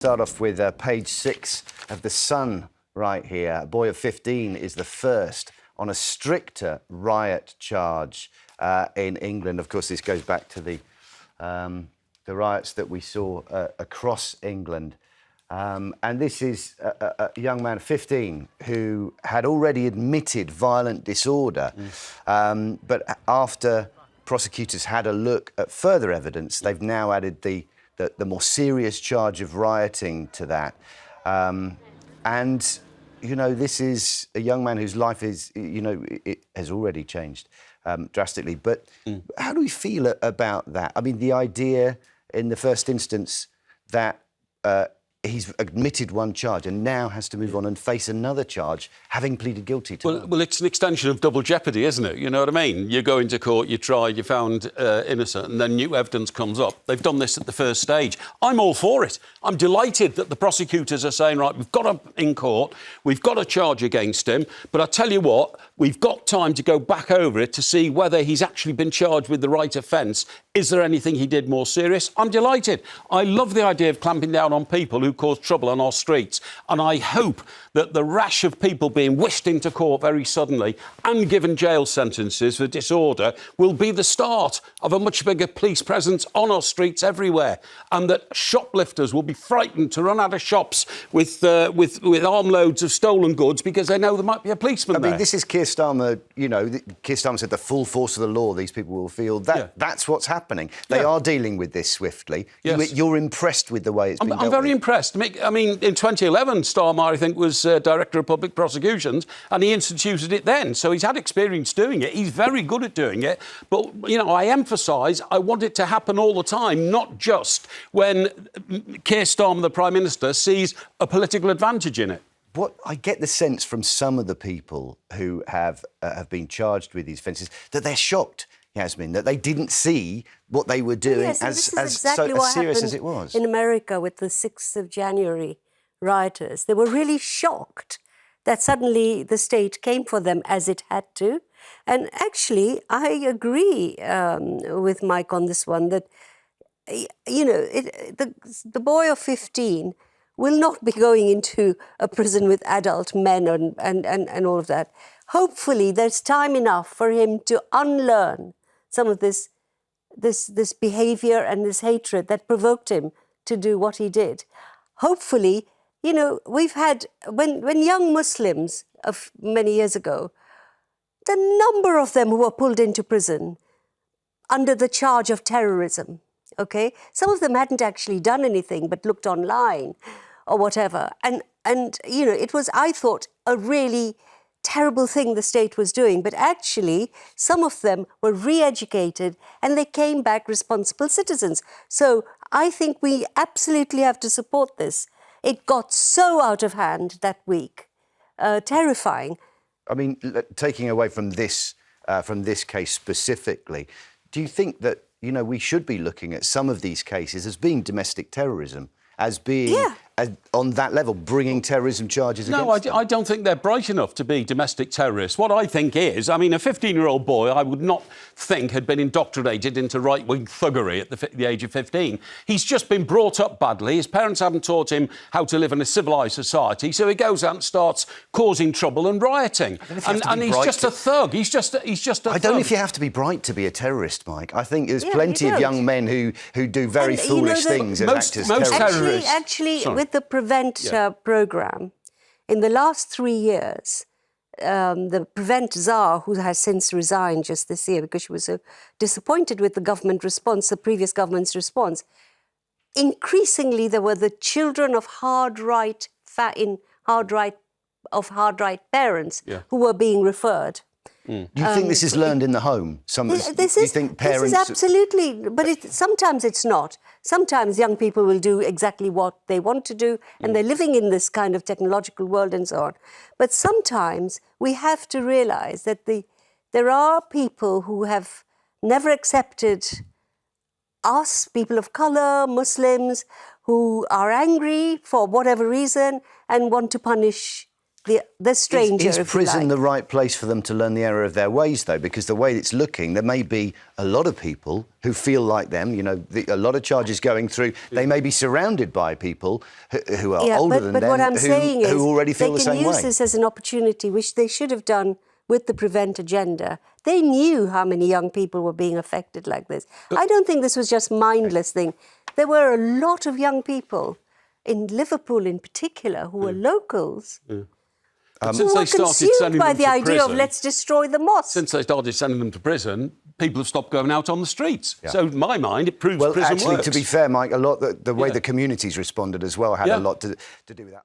Start off with page 6 of The Sun right here. A boy of 15 is the first on a stricter riot charge in England. Of course, this goes back to the riots that we saw across England. And this is a young man, 15, who had already admitted violent disorder. But after prosecutors had a look at further evidence, they've now added the more serious charge of rioting to that. And, you know, this is a young man whose life is, you know, it has already changed drastically. But how do we feel about that? I mean, the idea in the first instance that he's admitted one charge and now has to move on and face another charge, having pleaded guilty to Well, it's an extension of double jeopardy, isn't it? You know what I mean? You go into court, you're tried, you're found innocent, and then new evidence comes up. They've done this at the first stage. I'm all for it. I'm delighted that the prosecutors are saying, right, we've got him in court, we've got a charge against him, but I tell you what, we've got time to go back over it to see whether he's actually been charged with the right offence. Is there anything he did more serious? I'm delighted. I love the idea of clamping down on people who cause trouble on our streets. And I hope that the rash of people being whisked into court very suddenly and given jail sentences for disorder will be the start of a much bigger police presence on our streets everywhere. And that shoplifters will be frightened to run out of shops with armloads of stolen goods because they know there might be a policeman there. I mean, this is Keir Starmer, you know, Keir Starmer said the full force of the law these people will feel. That's what's happening. They are dealing with this swiftly. Yes. You're impressed with the way it's been dealt I'm very with. impressed. I mean, in 2011, Starmer, I think, was Director of Public Prosecutions, and he instituted it then. So he's had experience doing it. He's very good at doing it. But, you know, I emphasise I want it to happen all the time, not just when Keir Starmer, the Prime Minister, sees a political advantage in it. What I get the sense from some of the people who have been charged with these offences that they're shocked, Yasmin, that they didn't see what they were doing as serious as it was. In America with the 6th of January rioters, they were really shocked that suddenly the state came for them as it had to. And actually, I agree with Mike on this one, that, you know, the boy of 15 will not be going into a prison with adult men and all of that. Hopefully, there's time enough for him to unlearn some of this behaviour and this hatred that provoked him to do what he did. Hopefully, you know, we've had, when young Muslims of many years ago, the number of them who were pulled into prison under the charge of terrorism, OK? Some of them hadn't actually done anything but looked online or whatever. And you know, it was, I thought, a really terrible thing the state was doing. But actually, some of them were re-educated and they came back responsible citizens. So I think we absolutely have to support this. It got so out of hand that week. Terrifying. I mean, taking away from this case specifically, do you think that, you know, we should be looking at some of these cases as being domestic terrorism, as being on that level, bringing terrorism charges against them? I don't think they're bright enough to be domestic terrorists. What I think is, I mean, a 15-year-old boy I would not think had been indoctrinated into right-wing thuggery at the age of 15. He's just been brought up badly. His parents haven't taught him how to live in a civilised society, so he goes out and starts causing trouble and rioting. And he's just a thug. He's just a thug. I don't know if you have to be bright to be a terrorist, Mike. I think there's plenty of young men who do very foolish things and act as terrorists. Actually, with the Prevent programme, in the last 3 years, the Prevent Czar, who has since resigned just this year because she was so disappointed with the government response, the previous government's response, increasingly there were the children of hard right parents who were being referred. Do you think this is learned in the home? This is absolutely, but sometimes it's not. Sometimes young people will do exactly what they want to do, and they're living in this kind of technological world and so on. But sometimes we have to realise that there are people who have never accepted us, people of colour, Muslims, who are angry for whatever reason and want to punish the stranger, Is if you prison like. the right place for them to learn the error of their ways, though? Because the way it's looking, there may be a lot of people who feel like them. You know, a lot of charges going through. They may be surrounded by people who are older than but them, what I'm saying is who already feel the they same can use way. this as an opportunity, which they should have done with the Prevent agenda. They knew how many young people were being affected like this. I don't think this was just mindless thing. There were a lot of young people in Liverpool in particular who were locals. But Who since were they started consumed sending by them the to idea prison, of let's destroy the mosque. since they started sending them to prison, people have stopped going out on the streets. So, in my mind, it proves Well, prison actually, works. to be fair, Mike, a lot the way the communities responded as well had a lot to do with that.